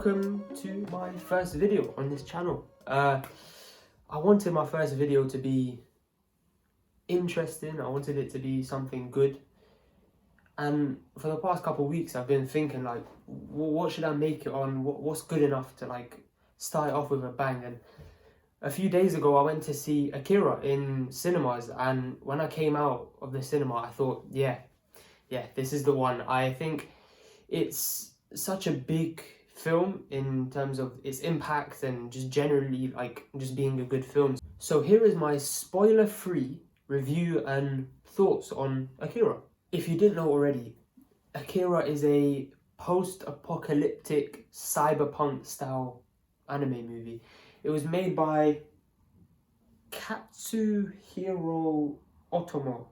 welcome to my first video on this channel. I wanted my first video to be interesting. I wanted it to be something good. And for the past couple of weeks, I've been thinking like, what should I make it on? What's good enough to like start it off with a bang? And a few days ago, I went to see Akira in cinemas, and when I came out of the cinema, I thought, yeah, this is the one. I think it's such a big film in terms of its impact and just generally like just being a good film. So here is my spoiler-free review and thoughts on Akira. If you didn't know already, Akira is a post-apocalyptic cyberpunk style anime movie. It was made by Katsuhiro Otomo.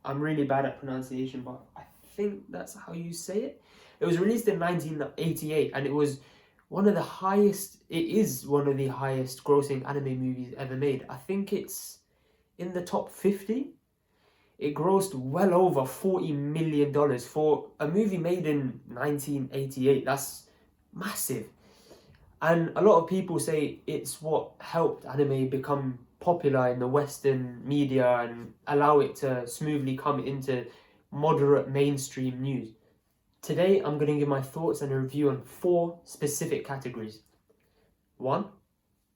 I'm really bad at pronunciation, but I think that's how you say it. It was released in 1988, and it is one of the highest grossing anime movies ever made. I think it's in the top 50. It grossed well over $40 million for a movie made in 1988. That's massive. And a lot of people say it's what helped anime become popular in the Western media and allow it to smoothly come into moderate mainstream news. Today, I'm going to give my thoughts and a review on 4 specific categories. 1,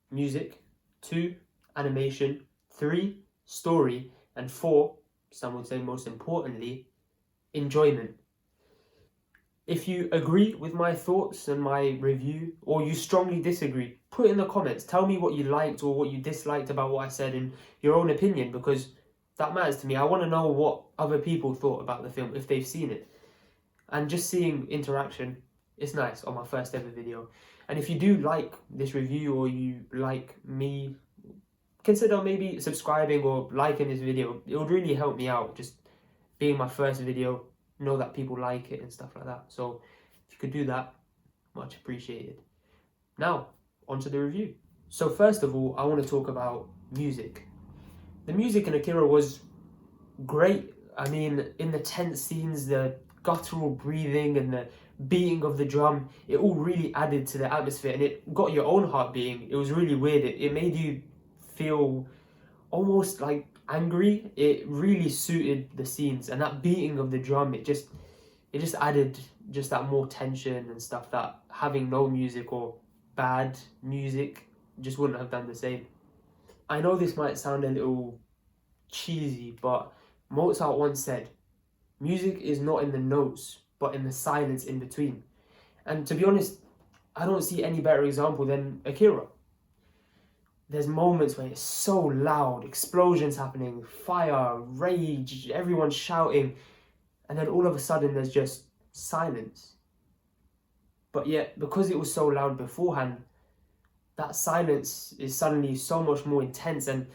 music. 2, animation. 3, story. And 4, some would say most importantly, enjoyment. If you agree with my thoughts and my review, or you strongly disagree, put it in the comments. Tell me what you liked or what you disliked about what I said in your own opinion, because that matters to me. I want to know what other people thought about the film if they've seen it. And just seeing interaction is nice on my first ever video. And if you do like this review or you like me, consider maybe subscribing or liking this video. It would really help me out, just being my first video. Know that people like it and stuff like that. So if you could do that, much appreciated. Now, onto the review. So first of all, I want to talk about music. The music in Akira was great. I mean, in the tense scenes, the guttural breathing and the beating of the drum, it all really added to the atmosphere, and it got your own heart beating. It was really weird. It made you feel almost like angry. It really suited the scenes, and that beating of the drum, it just added just that more tension and stuff that having no music or bad music just wouldn't have done the same. I know this might sound a little cheesy, but Mozart once said, music is not in the notes, but in the silence in between. And to be honest, I don't see any better example than Akira. There's moments where it's so loud, explosions happening, fire, rage, everyone shouting, and then all of a sudden there's just silence. But yet, because it was so loud beforehand, that silence is suddenly so much more intense, and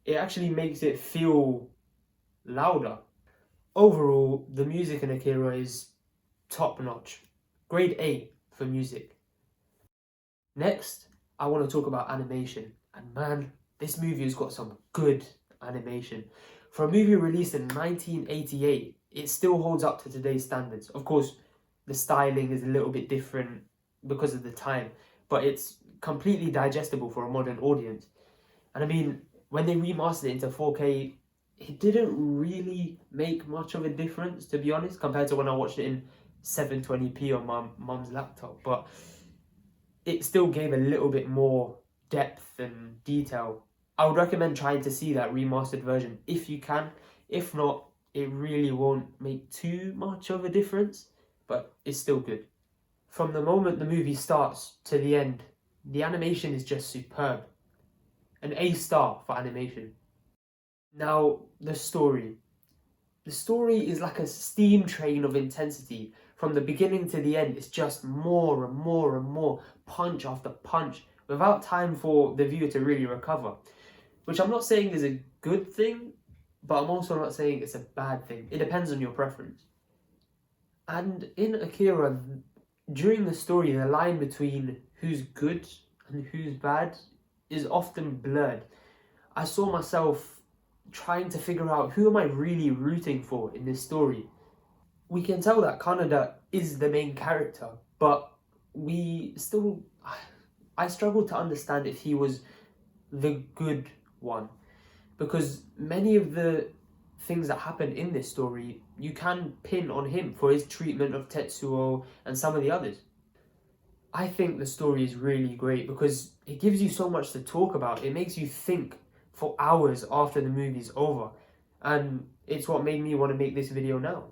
it actually makes it feel louder. Overall, the music in Akira is top notch. Grade A for music. Next, I want to talk about animation. And man, this movie has got some good animation. For a movie released in 1988, it still holds up to today's standards. Of course, the styling is a little bit different because of the time, but it's completely digestible for a modern audience. And I mean, when they remastered it into 4K, it didn't really make much of a difference, to be honest, compared to when I watched it in 720p on my mum's laptop. But it still gave a little bit more depth and detail. I would recommend trying to see that remastered version if you can. If not, it really won't make too much of a difference, but it's still good. From the moment the movie starts to the end, the animation is just superb. An A star for animation. Now, the story. The story is like a steam train of intensity. From the beginning to the end, it's just more and more and more, punch after punch, without time for the viewer to really recover. Which I'm not saying is a good thing, but I'm also not saying it's a bad thing. It depends on your preference. And in Akira, during the story, the line between who's good and who's bad is often blurred. I saw myself trying to figure out who am I really rooting for in this story. We can tell that Kaneda is the main character, but I struggled to understand if he was the good one, because many of the things that happen in this story you can pin on him for his treatment of Tetsuo and some of the others. I think the story is really great because it gives you so much to talk about. It makes you think for hours after the movie's over, and it's what made me want to make this video now.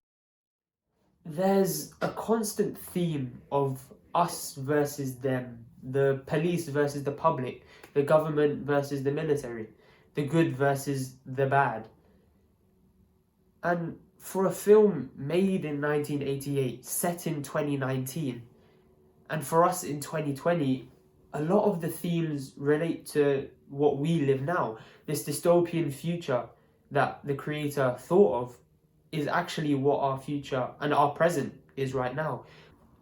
There's a constant theme of us versus them, the police versus the public, the government versus the military, the good versus the bad. And for a film made in 1988, set in 2019, and for us in 2020, a lot of the themes relate to what we live now. This dystopian future that the creator thought of is actually what our future and our present is right now.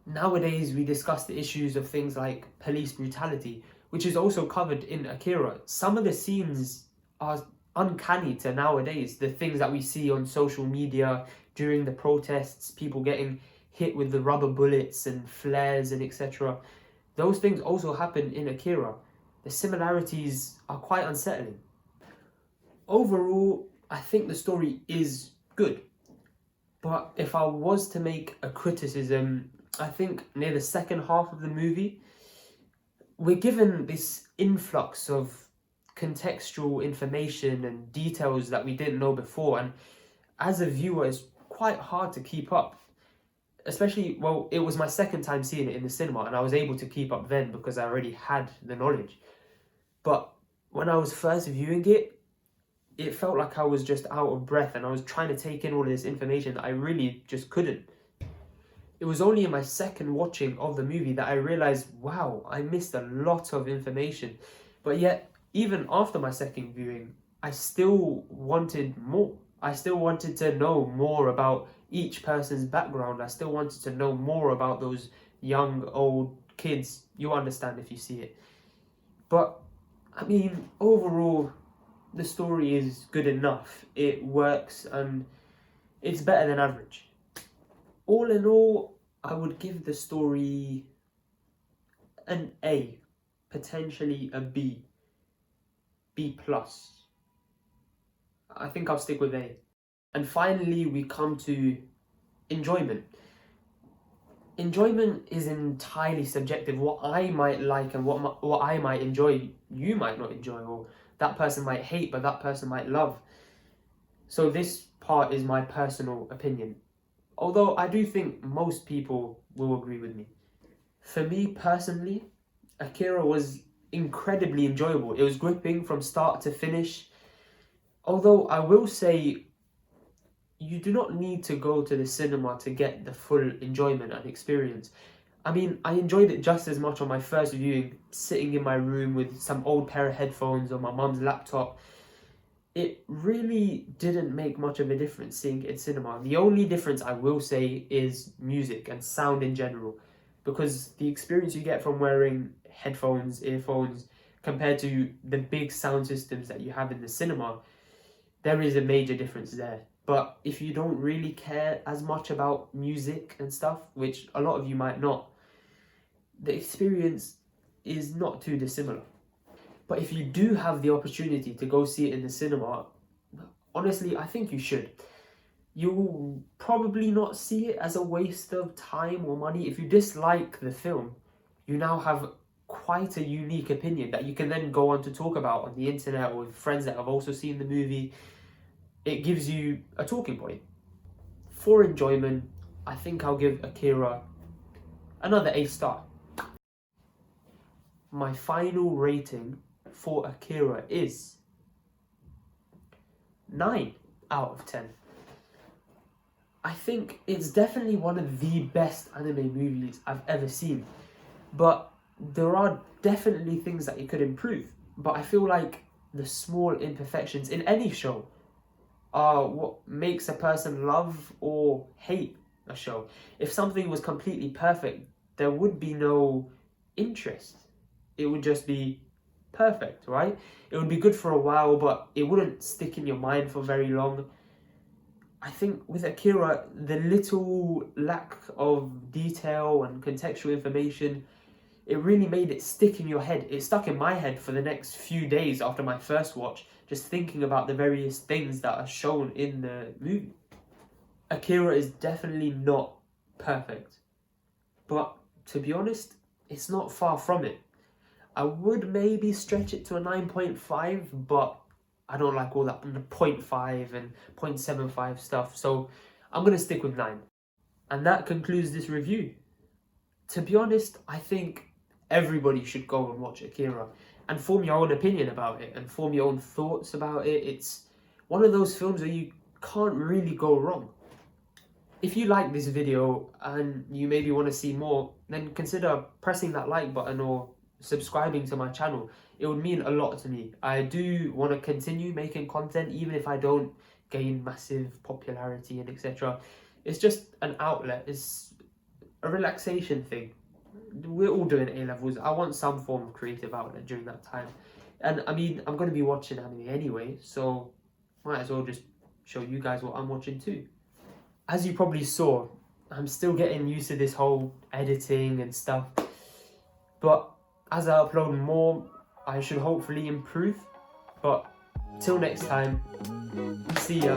Nowadays, we discuss the issues of things like police brutality, which is also covered in Akira. Some of the scenes are uncanny to nowadays. The things that we see on social media during the protests, people getting hit with the rubber bullets and flares and etc. Those things also happen in Akira. The similarities are quite unsettling. Overall, I think the story is good. But if I was to make a criticism, I think near the second half of the movie, we're given this influx of contextual information and details that we didn't know before. And as a viewer, it's quite hard to keep up. Especially, well, it was my second time seeing it in the cinema, and I was able to keep up then because I already had the knowledge. But when I was first viewing it, it felt like I was just out of breath and I was trying to take in all of this information that I really just couldn't. It was only in my second watching of the movie that I realized, wow, I missed a lot of information. But yet, even after my second viewing, I still wanted more. I still wanted to know more about each person's background. I still wanted to know more about those young, old kids. You understand if you see it. But, I mean, overall, the story is good enough. It works and it's better than average. All in all, I would give the story an A, potentially a B, B+. I think I'll stick with A. And finally, we come to enjoyment. Enjoyment is entirely subjective. What I might like and what I might enjoy, you might not enjoy, or that person might hate, but that person might love. So this part is my personal opinion. Although I do think most people will agree with me. For me personally, Akira was incredibly enjoyable. It was gripping from start to finish. Although I will say, you do not need to go to the cinema to get the full enjoyment and experience. I mean, I enjoyed it just as much on my first viewing, sitting in my room with some old pair of headphones on my mum's laptop. It really didn't make much of a difference seeing it in cinema. The only difference I will say is music and sound in general, because the experience you get from wearing headphones, earphones, compared to the big sound systems that you have in the cinema, there is a major difference there. But if you don't really care as much about music and stuff, which a lot of you might not, the experience is not too dissimilar. But if you do have the opportunity to go see it in the cinema, honestly, I think you should. You will probably not see it as a waste of time or money. If you dislike the film, you now have quite a unique opinion that you can then go on to talk about on the internet or with friends that have also seen the movie. It gives you a talking point. For enjoyment, I think I'll give Akira another A star. My final rating for Akira is 9 out of 10. I think it's definitely one of the best anime movies I've ever seen. But there are definitely things that it could improve. But I feel like the small imperfections in any show are what makes a person love or hate a show. If something was completely perfect, there would be no interest. It would just be perfect, right? It would be good for a while, but it wouldn't stick in your mind for very long. I think with Akira, the little lack of detail and contextual information, it really made it stick in your head. It stuck in my head for the next few days after my first watch, just thinking about the various things that are shown in the movie. Akira is definitely not perfect, but to be honest, it's not far from it. I would maybe stretch it to a 9.5, but I don't like all that 0.5 and 0.75 stuff, so I'm going to stick with 9. And that concludes this review. To be honest, I think everybody should go and watch Akira and form your own opinion about it and form your own thoughts about it. It's one of those films where you can't really go wrong. If you like this video and you maybe want to see more, then consider pressing that like button or subscribing to my channel. It would mean a lot to me. I do want to continue making content even if I don't gain massive popularity and etc. It's just an outlet. It's a relaxation thing. We're all doing A-levels. I want some form of creative outlet during that time. And I mean, I'm going to be watching anime anyway, so might as well just show you guys what I'm watching too. As you probably saw, I'm still getting used to this whole editing and stuff. But as I upload more, I should hopefully improve. But till next time, see ya.